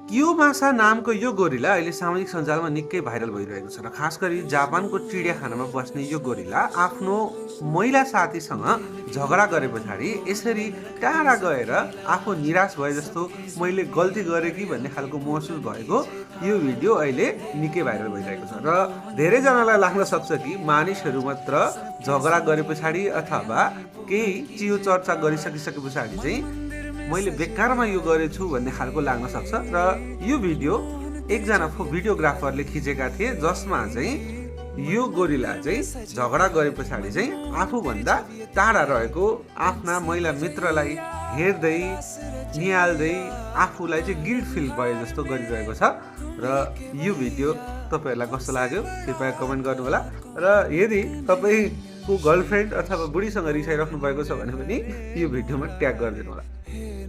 क्योमासा नामको यो गोरिला अहिले सामाजिक सञ्जालमा निकै भाइरल भइरहेको छ र खास गरी जापानको चिडियाखानामा बस्ने यो गोरिला आफ्नो महिला साथीसँग झगडा गरे पछाडि यसरी टाढा गएर आफू निराश भए जस्तो मैले गल्ती गरेँ कि भन्ने खालको महसुस भएको यो भिडियो अहिले निकै भाइरल भइरहेको छ र धेरैजनालाई लाग्न सक्छ कि मानिसहरू मात्र झगडा गरे पछाडि अथवा केही चियो चर्चा गरिसकिसके पछाडि चाहिँ मैले बेकारमा यो गरेछु भन्ने खालको लाग्न सक्छ र यो भिडियो एकजना भिडियोग्राफरले खिचेका थिए जसमा चाहिँ यो गोरिला चाहिँ झगडा गरे पछाडि चाहिँ आफूभन्दा टाढा रहेको आफ्ना महिला मित्रलाई हेर्दै निहाल्दै आफूलाई चाहिँ गिल्ट फिल भए जस्तो गरिरहेको छ र यो भिडियो तपाईँहरूलाई कस्तो लाग्यो कृपया कमेन्ट गर्नुहोला र यदि तपाईँको गर्लफ्रेन्ड अथवा बुढीसँग रिसाइराख्नु भएको छ भने पनि यो भिडियोमा ट्याग गरिदिनु होला।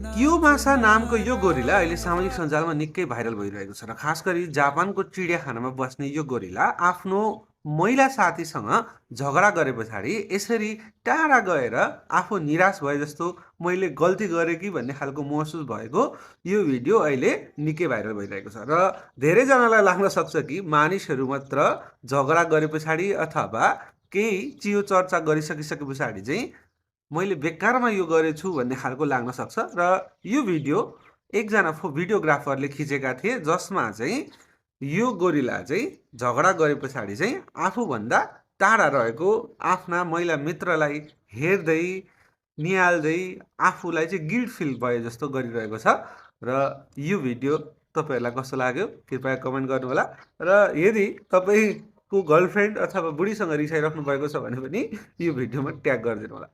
क्योमासा नामको यो गोरिला अहिले सामाजिक सञ्जालमा निकै भाइरल भइरहेको छ र खास गरी जापानको चिडियाखानामा बस्ने यो गोरिला आफ्नो महिला साथीसँग झगडा गरे पछाडि यसरी टाढा गएर आफू निराश भए जस्तो मैले गल्ती गरेँ कि भन्ने खालको महसुस भएको यो भिडियो अहिले निकै भाइरल भइरहेको छ र धेरैजनालाई लाग्न सक्छ कि मानिसहरू मात्र झगडा गरे पछाडि अथवा केही चियो चर्चा गरिसकिसके पछाडि चाहिँ मैले बेकारमा यो गरेछु भन्ने खालको लाग्न सक्छ र यो भिडियो एकजना भिडियोग्राफरले खिचेका थिए जसमा चाहिँ यो गोरिला चाहिँ झगडा गरे पछाडि चाहिँ आफूभन्दा टाढा रहेको आफ्ना महिला मित्रलाई हेर्दै निहाल्दै आफूलाई चाहिँ गिल्ट फिल भए जस्तो गरिरहेको छ र यो भिडियो तपाईँहरूलाई कस्तो लाग्यो कृपया कमेन्ट गर्नुहोला र यदि तपाईँको गर्लफ्रेन्ड अथवा बुढीसँग रिसाइराख्नु भएको छ भने पनि यो भिडियोमा ट्याग गरिदिनु होला।